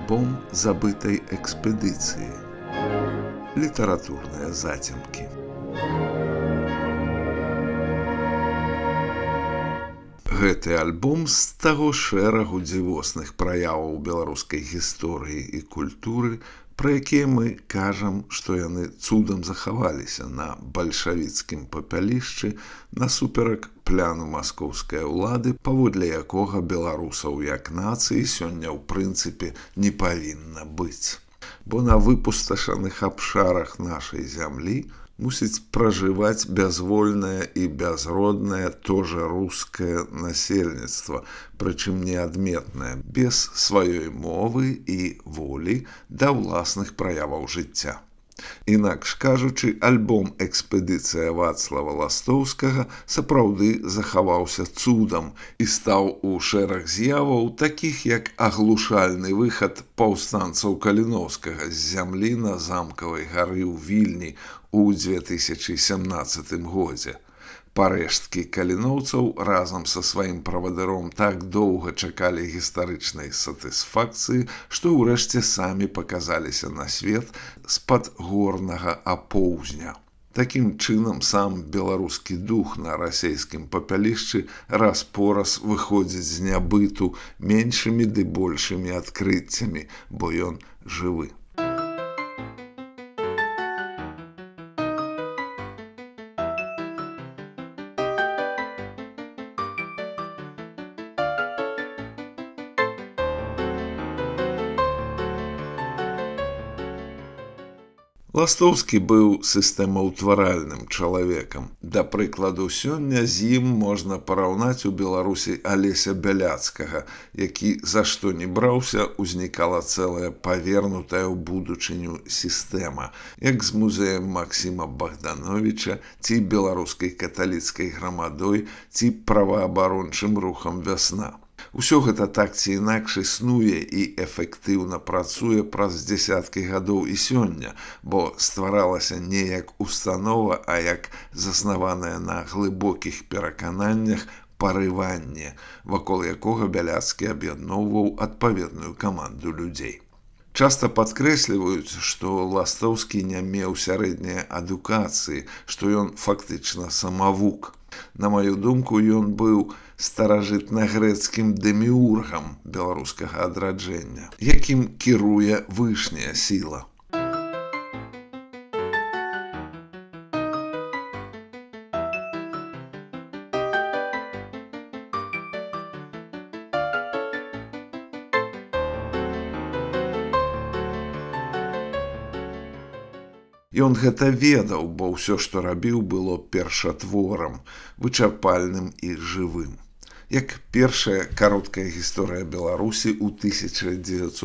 Альбом забытай экспедыцыі. Літаратурныя зацемкі. Гэты альбом з таго шэрагу дзівосных праяваў беларускай гісторыі і культуры, пра якія мы кажам, што яны цудам захаваліся на бальшавіцкім папялішчы насуперак пляну маскоўскай улады, паводле якога беларусаў як нацыі сёння ў прынцыпе не павінна быць. Бо на выпусташаных абшарах нашай зямлі мусіць пражываць бязвольнае і бязроднае тоже рускае насельніцтва, прычым неадметнае, без сваёй мовы і волі да ўласных праяваў жыцця. Інакш кажучы, альбом «Экспедыцыя Вацлава Ластоўскага» сапраўды захаваўся цудам і стаў у шэраг з'яваў, такіх як аглушальны выхад паўстанцаў Каліноўскага з зямлі на замкавай гары ў Вільні у 2017 годзе. Парэшткі каліноўцаў разам са сваім правадыром так доўга чакалі гістарычнай сатысфакцыі, што ўрэшце самі паказаліся на свет з-пад горнага апоўзня. Такім чынам сам беларускі дух на расейскім папялішчы раз-пораз выходзіць з нябыту меншымі ды большымі адкрыццямі, бо ён жывы. Ластоўскі быў сістэмаўтваральным чалавекам. Да прыкладу, сёння з ім можна параўнаць у Беларусі Алеся Бяляцкага, які за што не браўся, узнікала цэлая павернутая ў будучыню сістэма, як з музеем Максіма Богдановича, ці беларускай каталіцкай грамадой, ці праваабарончым рухам «Вясна». Усё гэта так ці інакш існуе і эфектыўна працуе праз дзесяткі гадоў і сёння, бо стваралася не як установа, а як заснаваная на глыбокіх перакананнях парыванне, вакол якога Бяляцкі аб'ядноўваў адпаведную каманду людзей. Часта падкрэсліваюць, што Ластоўскі не меў сярэдняй адукацыі, што ён фактычна самавук. На маю думку, ён быў старажытнагрэцкім дэміургам беларускага адраджэння, якім кіруе вышняя сіла. Ён гэта ведаў, бо ўсё, што рабіў, было першатворам, вычарпальным і жывым. Як першая кароткая гісторыя Беларусі ў 1910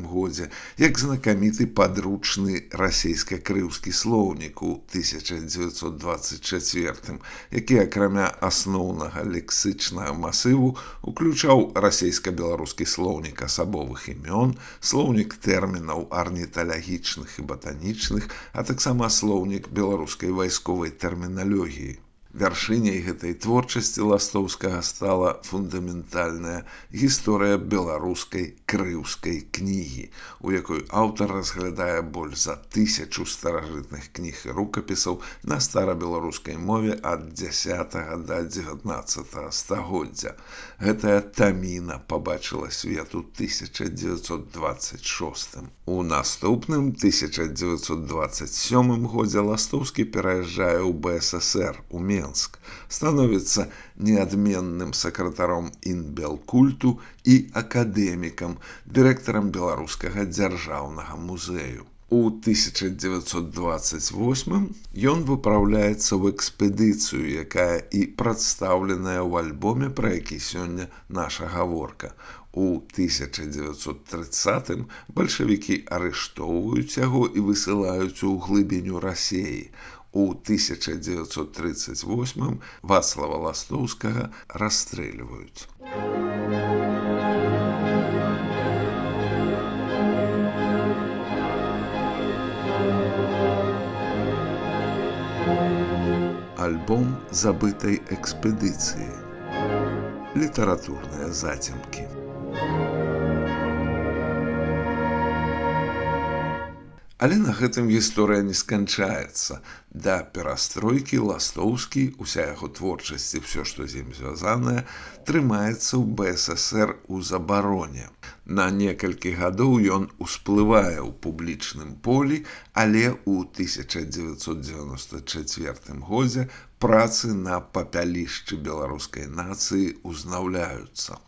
годзе, як знакаміты падручны расейска-крыўскі слоўнік у 1924, які акрамя асноўнага лексычнага масыву уключаў расейска-беларускі слоўнік асабовых імён, слоўнік тэрмінаў арніталагічных і батанічных, а таксама слоўнік беларускай вайсковай тэрміналогіі. Вяршыняй гэтай творчасці Ластоўскага стала фундаментальная гісторыя беларускай крыўскай кнігі, у якой аўтар разглядае больш за 1000 старажытных кніг і рукапісаў на старабеларускай мове ад 10 да 19 стагоддзя. Гэтая таміна пабачыла свет у 1926. У наступным 1927 годзе Ластоўскі пераязджае ў БССР у Менск, становіцца неадменным сакратаром інбелкульту і акадэмікам, дырэктарам Беларускага дзяржаўнага музею. У 1928 ён выпраўляецца ў экспедыцыю, якая і прадстаўленая ў альбоме, пра які сёння наша гаворка. У 1930 бальшавікі арыштоўваюць яго і высылаюць у глыбіню Расеі. У 1938 Вацлава Ластоўскага расстрэльваюць. Альбом забытай экспедыцыі. Літаратурныя зацемкі. Але на гэтым гісторыя не сканчаецца. Да перастройкі Ластоўскі, уся яго творчасць і ўсё, што з ім звязанае, трымаецца ў БССР у забароне. На некалькі гадоў ён усплывае ў публічным полі, але ў 1994 годзе працы на папялішчы беларускай нацыі узнаўляюцца.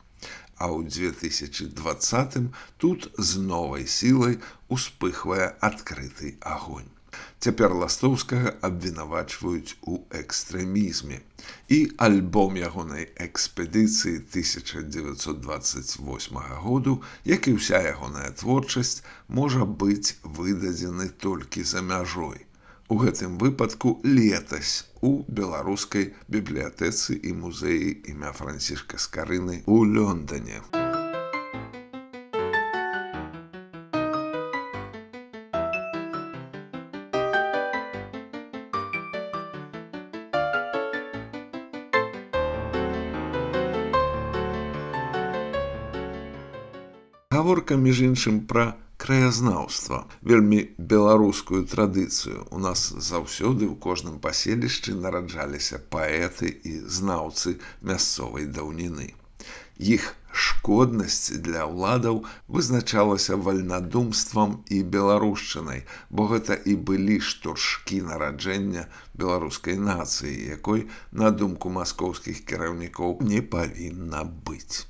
А ў 2020 тут з новай сілай успыхвае адкрыты агонь. Цяпер Ластоўскага абвінавачваюць у экстрэмізме. І альбом ягонай экспедыцыі 1928 году, як і ўся ягоная творчасць, можа быць выдадзены толькі за мяжой. У гэтым выпадку летась у беларускай бібліятэцы і музеі імя Францішка Скарыны ў Лондоне. Гаворка, між іншым, пра краязнаўства, вельмі беларускую традыцыю. У нас заўсёды ў кожным паселішчы нараджаліся паэты і знаўцы мясцовай даўніны. Іх шкоднасць для ўладаў вызначалася вальнадумствам і беларушчынай, бо гэта і былі штуршкі нараджэння беларускай нацыі, якой, на думку маскоўскіх кіраўнікоў, не павінна быць.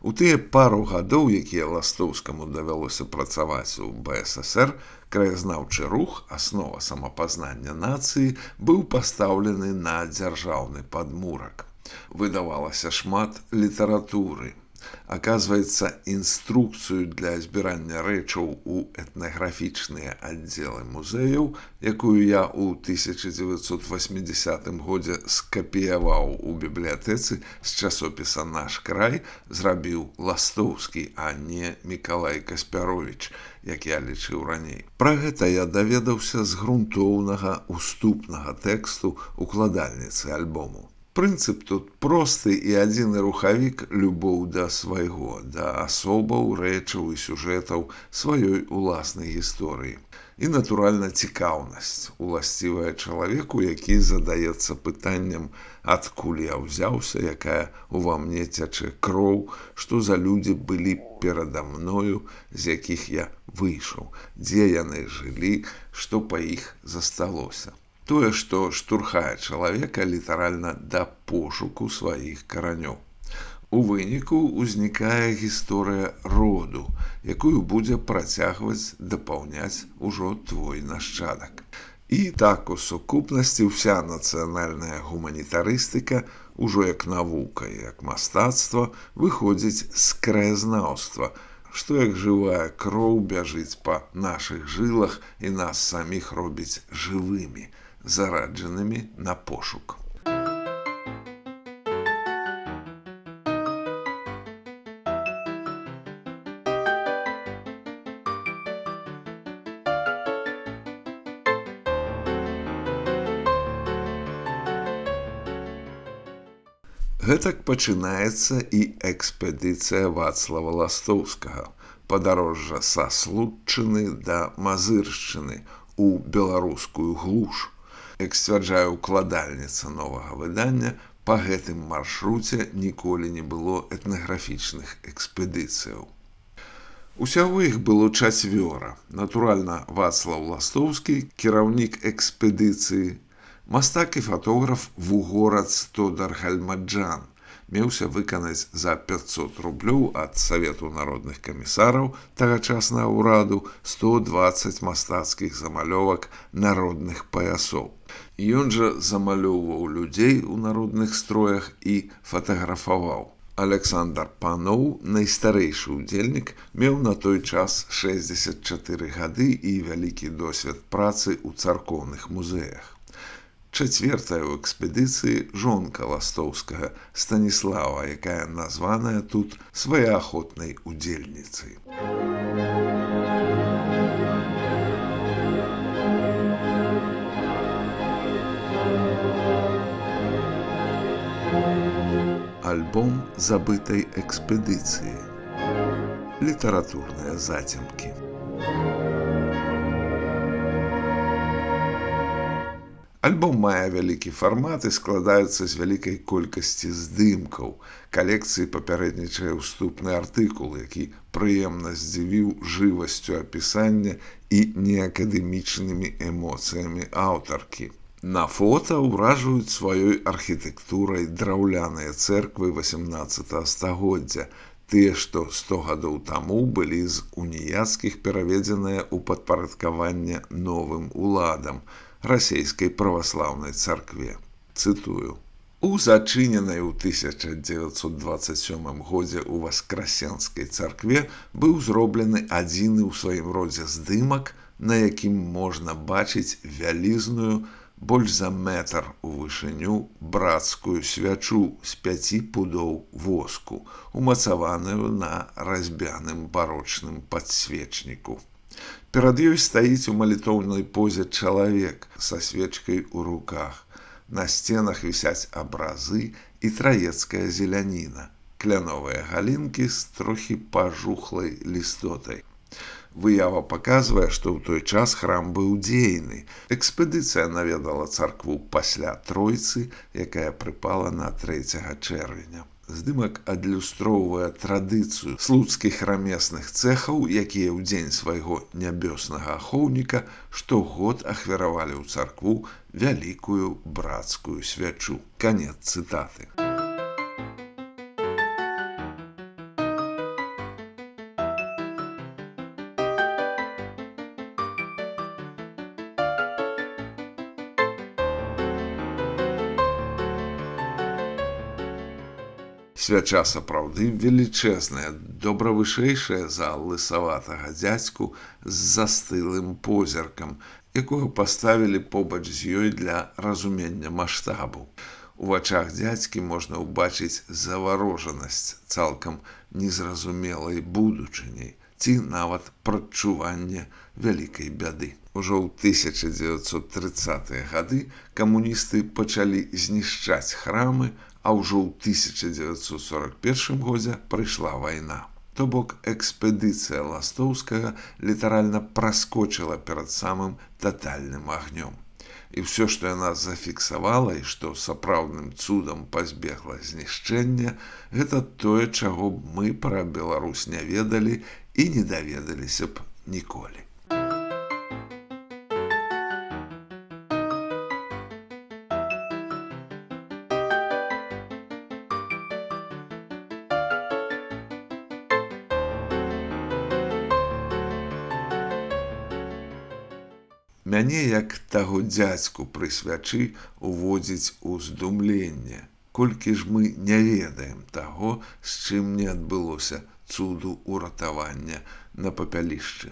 У тыя пару гадоў, якія Ластоўскаму давялося працаваць у БССР, краязнаўчы рух, аснова самапазнання нацыі, быў пастаўлены на дзяржаўны падмурак. Выдавалася шмат літаратуры. Аказваецца, інструкцыю для збірання рэчаў у этнаграфічныя аддзелы музеяў, якую я ў 1980 годзе скапіяваў у бібліятэцы з часопіса «Наш край», зрабіў Ластоўскі, а не Мікалай Каспяровіч, як я лічыў раней. Пра гэта я даведаўся з грунтоўнага уступнага тэксту укладальніцы альбому. Прынцып тут просты і адзіны рухавік любоў да свайго, да асобаў, рэчаў і сюжэтаў сваёй уласнай гісторыі. І, натуральна, цікаўнасць, уласцівая чалавеку, які задаецца пытаннем, адкуль я ўзяўся, якая ува мне цячэ кроў, што за людзі былі перада мною, з якіх я выйшаў, дзе яны жылі, што па іх засталося. Тое, што штурхае чалавека літаральна да пошуку сваіх каранёў. У выніку ўзнікае гісторыя роду, якую будзе працягваць дапаўняць ужо твой нашчадак. І так у сукупнасці ўся нацыянальная гуманітарыстыка, ужо як навука, як мастацтва, выходзіць з краязнаўства, што як жывая кроў бяжыць па нашых жылах і нас саміх робіць жывымі, зараджанымі на пошук. Гэтак пачынаецца і экспедыцыя Вацлава Ластоўскага, падарожжа са Слуцчыны да Мазыршчыны у беларускую глуш. Як сцвярджае укладальніца новага выдання, па гэтым маршруце ніколі не было этнаграфічных экспедыцыяў. Усяго іх было 4. Натуральна, Вацлаў Ластоўскі, кіраўнік экспедыцыі, мастак і фатограф Вугорац Тодар Гальмаджан, меўся выканаць за 500 рублёў ад Савету народных камісараў тагачаснага ўраду 120 мастацкіх замалёвак народных паясоў. Ён жа замалёўваў людзей у народных строях і фатаграфаваў. Александр Паноў, найстарэйшы ўдзельнік, меў на той час 64 гады і вялікі досвед працы ў царкоўных музеях. 4-я ў экспедыцыі жонка Ластоўскага, Станіслава, якая названая тут своеахвотнай удзельніцай. Альбом забытай экспедыцыі. Літаратурныя зацемкі. Альбом мае вялікі фармат і складаецца з вялікай колькасці здымкаў. Калекцыі папярэднічае ўступны артыкул, які прыемна здзівіў жывасцю апісання і неакадэмічнымі эмоцыямі аўтаркі. На фота ўражваюць сваёй архітэктурай драўляныя цэрквы 18 стагоддзя, тыя, што 100 гадоў таму былі з уніяцкіх пераведзеныя ў падпарадкаванне новым уладам, расійскай праваслаўнай царкве. Цытую. У зачыненай у 1927 годзе ў Васкрасенскай царкве быў зроблены адзіны ў сваім родзе здымак, на якім можна бачыць вялізную, больш за метр у вышыню брацкую свячу з 5 пудоў воску, умацаваную на разьбяным барочным падсвечніку. Перад ёй стаіць у малітоўнай позе чалавек са свечкай у руках. На сценах вісяць абразы і траецкая зеляніна, кляновыя галінкі з трохі пажухлай лістотай. Выява паказвае, што ў той час храм быў дзейны. Экспедыцыя наведала царкву пасля Тройцы, якая прыпала на 3 чэрвеня. Здымак адлюстроўвае традыцыю слуцкіх рамесных цэхаў, якія ў дзень свайго нябёснага ахоўніка штогод ахвяравалі ў царкву вялікую брацкую свячу. Канец цытаты. Свяча сапраўды велічэзная, добра вышэйшая за лысаватага дзядзьку з застылым позіркам, якога паставілі побач з ёй для разумення маштабу. У вачах дзядзькі можна ўбачыць заварожанасць цалкам незразумелай будучыняй ці нават прадчуванне вялікай бяды. Ужо ў 1930-е гады камуністы пачалі знішчаць храмы, а ўжо ў 1941 годзе прыйшла вайна. То бок экспедыцыя Ластоўскага літаральна праскочыла перад самым татальным агнём. І ўсё, што яна зафіксавала і што сапраўдным цудам пазбегла знішчэння, гэта тое, чаго б мы пра Беларусь не ведалі і не даведаліся б ніколі. Мяне, як таго дзядзьку пры свячы, уводзіць у здумленне. Колькі ж мы не ведаем таго, з чым не адбылося цуду ўратавання на папялішчы.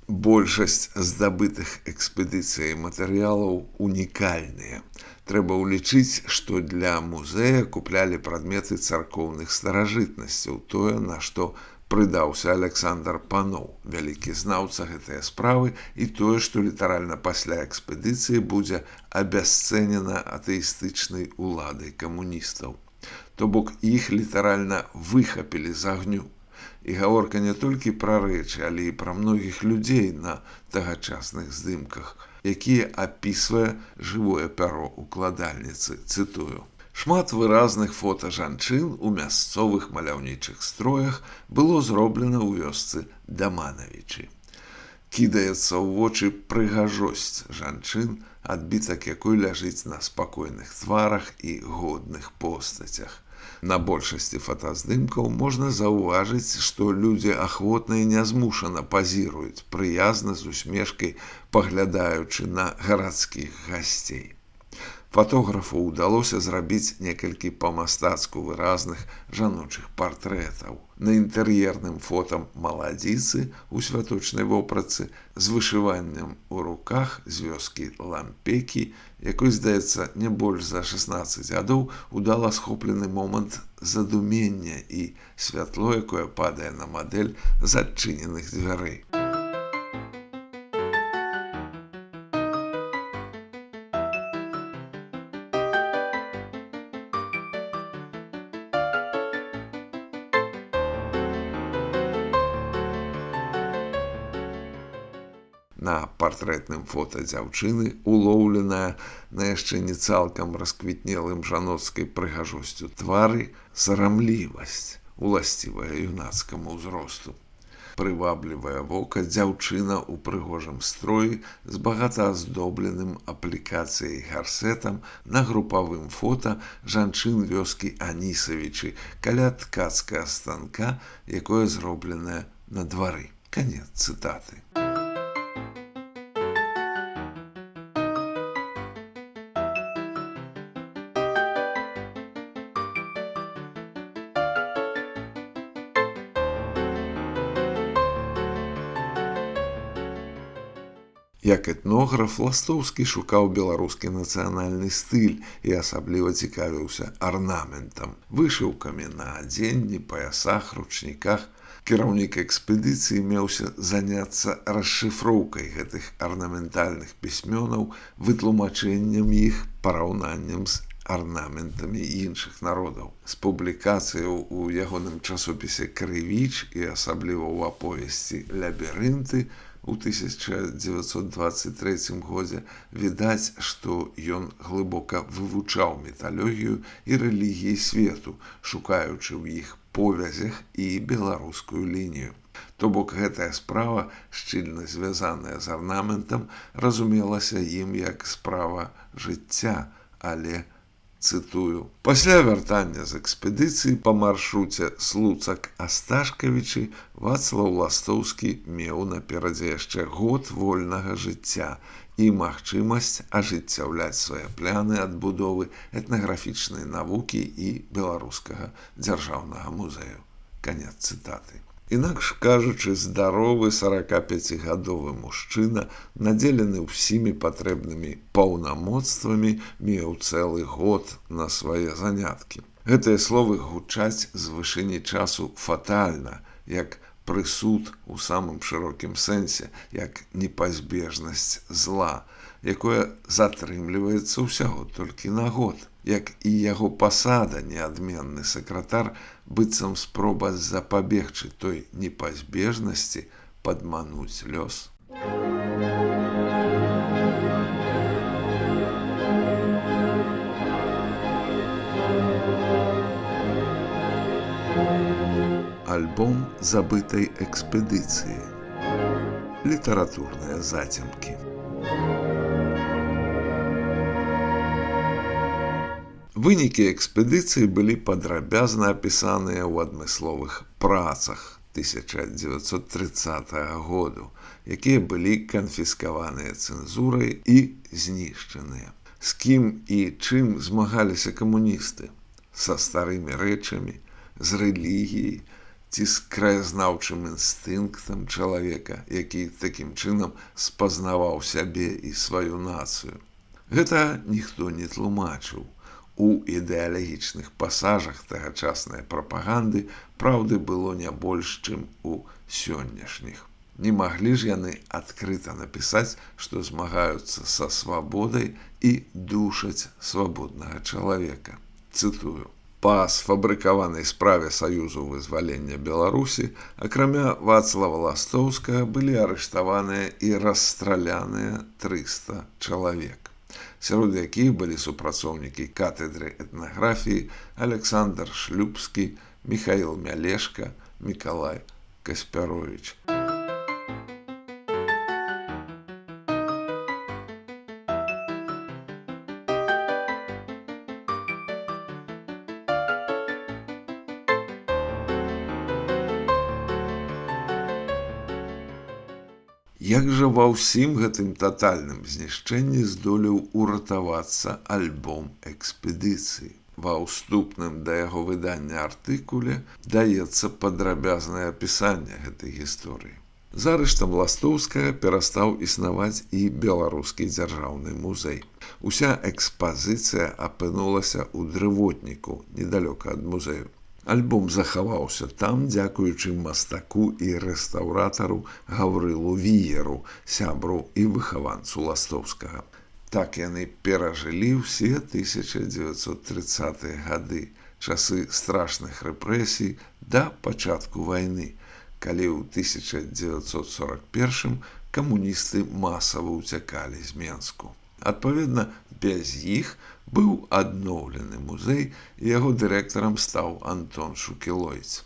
Большасць здабытых экспедыцыяй матэрыялаў унікальныя. Трэба ўлічыць, што для музея куплялі прадметы царкоўных старажытнасцяў, тое, на што прыдаўся Александр Паноў, вялікі знаўца гэтыя справы, і тое, што літаральна пасля экспедыцыі будзе абясцэнена атэістычнай уладай камуністаў. То бок іх літаральна выхапілі з агню. І гаворка не толькі пра рэчы, але і пра многіх людзей на тагачасных здымках, якія апісвае жывое пяро укладальніцы, цытую. Шмат выразных фота жанчын у мясцовых маляўнічых строях было зроблена ў вёсцы Даманавічы. Кідаецца ў вочы прыгажосць жанчын, адбітак якой ляжыць на спакойных тварах і годных постацях. На большасці фотаздымкаў можна заўважыць, што людзі ахвотна і нязмушана пазіруюць, прыязна з усмешкай паглядаючы на гарадскіх гасцей. Фотографу ўдалося зрабіць некалькі па-мастацку выразных жаночых партрэтаў. На інтэр'ерным фотам маладзіцы ў святочнай вопратцы з вышываннем у руках з вёскі Лампекі, якой, здаецца, не больш за 16 гадоў, удала схоплены момант задумення і святло, якое падае на мадэль з адчыненых дзвярэй. На партрэтным фота дзяўчыны, улоўленая на яшчэ не цалкам расквітнелым жаноцкай прыгажосцю твары, сарамлівасць, уласцівая юнацкаму ўзросту. Прываблівае вока дзяўчына ў прыгожым строі з багата аздобленым аплікацыяй гарсетам на групавым фота жанчын вёскі Анісавічы каля ткацкага станка, якое зробленае на двары. Канец цытаты. Як этнограф, Ластоўскі шукаў беларускі нацыянальны стыль і асабліва цікавіўся арнаментам, вышыўкамі на адзенні, паясах, ручніках. Кіраўнік экспедыцыі меўся заняцца расшыфроўкай гэтых арнаментальных пісьмёнаў, вытлумачэннем іх, параўнаннем з арнаментамі іншых народаў. З публікацыяў у ягоным часопісе «Крывіч» і асабліва ў аповесці «Лябірынты» у 1923 годзе відаць, што ён глыбока вывучаў міталогію і рэлігіі свету, шукаючы ў іх повязях і беларускую лінію. То бок гэтая справа, шчыльна звязаная з арнаментам, разумелася ім як справа жыцця, але, цытую, «Пасля вяртання з экспедыцыі па маршруце Слуцак-Асташкавічы Вацлаў Ластоўскі меў наперадзе яшчэ год вольнага жыцця і магчымасць ажыццяўляць свае пляны адбудовы этнаграфічнай навукі і беларускага дзяржаўнага музею». Канец цытаты. Інакш кажучы, здаровы 45-гадовы мужчына, надзелены ўсімі патрэбнымі паўнамоцтвамі, меў цэлы год на свае заняткі. Гэтыя словы гучаць з вышыні часу фатальна, як прысуд у самым шырокім сэнсе, як непазбежнасць зла, якое затрымліваецца ўсяго толькі на год, як і яго пасада, неадменны сакратар, быццам спроба запабегчы той непазбежнасці падмануць лёс. Альбом забытай экспедыцыі. Літаратурныя зацемкі. Вынікі экспедыцыі былі падрабязна апісаныя ў адмысловых працах 1930 году, якія былі канфіскаваныя цэнзурай і знішчаныя. З кім і чым змагаліся камуністы? Са старымі рэчамі, з рэлігіяй ці з краязнаўчым інстынктам чалавека, які такім чынам спазнаваў сябе і сваю нацыю. Гэта ніхто не тлумачыў. У ідэалагічных пасажах тагачаснай прапаганды праўды было не больш, чым у сённяшніх. Не маглі ж яны адкрыта напісаць, што змагаюцца са свабодай і душаць свабоднага чалавека. Цытую. Па сфабрыкаванай справе Саюзу вызвалення Беларусі, акрамя Вацлава Ластоўскага, былі арыштаваныя і расстраляныя 300 чалавек. Сярод якіх былі супрацоўнікі катедры этнаграфіі Александр Шлюбскі, Міхаіл Мялешка, Мікалай Каспяровіч. Як жа ва ўсім гэтым татальным знішчэнні здолеў уратавацца альбом экспедыцыі? Ва ўступным да яго выдання артыкуле даецца падрабязнае апісанне гэтай гісторыі. З арыштам Ластоўскага перастаў існаваць і Беларускі дзяржаўны музей. Уся экспазіцыя апынулася ў дрывотніку, недалёка ад музею. Альбом захаваўся там, дзякуючы мастаку і рэстаўратару Гаўрылу Віеру, сябру і выхаванцу Ластоўскага. Так яны перажылі ўсе 1930-е гады, часы страшных рэпрэсій да пачатку вайны, калі ў 1941 камуністы масава ўцякалі з Менску. Адпаведна, без іх быў адноўлены музей, і яго дырэктарам стаў Антон Шукілойц.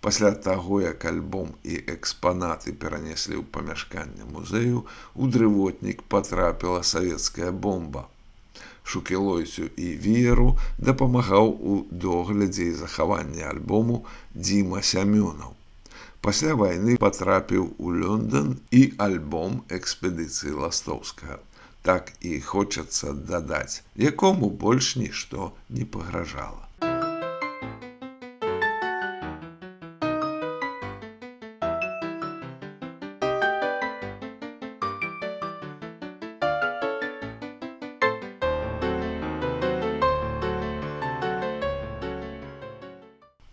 Пасля таго, як альбом і экспанаты перанеслі ў памяшканне музею, у дрывотнік патрапіла савецкая бомба. Шукілойцу і Віеру дапамагаў у доглядзе і захаванні альбому Дзіма Сямёнаў. Пасля вайны патрапіў у Лондон і альбом экспедыцыі Ластоўскага. Так і хочацца дадаць, якому больш нішто не пагражала.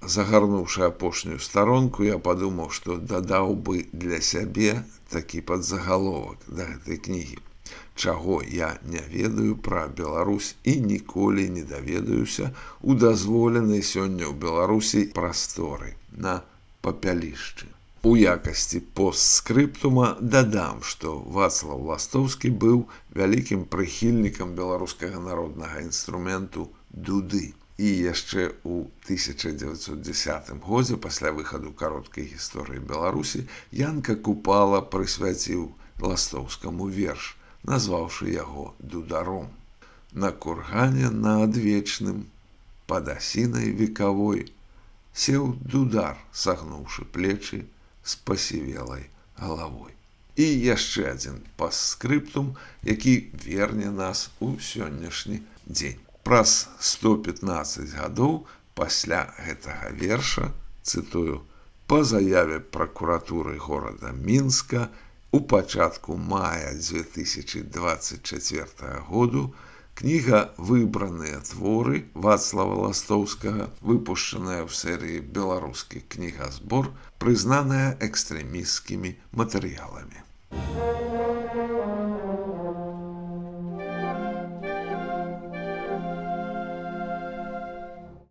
Загарнуўшы апошнюю старонку, я падумаў, што дадаў бы для сябе такі падзагаловак да гэтай кнігі. Чаго я не ведаю пра Беларусь і ніколі не даведаюся у дазволенай сёння ў Беларусі прасторы на папялішчы. У якасці постскрыптума дадам, што Вацлаў Ластоўскі быў вялікім прыхільнікам беларускага народнага інструменту дуды. І яшчэ ў 1910 годзе, пасля выхаду кароткай гісторыі Беларусі, Янка Купала прысвяціў Ластоўскаму верш, назваўшы яго дударом. На кургане на адвечным, пад асінай векавой, сеў дудар, сагнуўшы плечы з пасівелай галавой. І яшчэ адзін пастскрыптум, які верне нас у сённяшні дзень. Праз 115 гадоў пасля гэтага верша, цытую, па заяве пракуратуры горада Мінска у пачатку мая 2024 году кніга «Выбраныя творы» Вацлава Ластоўскага, выпушчаная ў серыі «Беларускі кнігазбор», прызнаная экстрэмісцкімі матэрыяламі.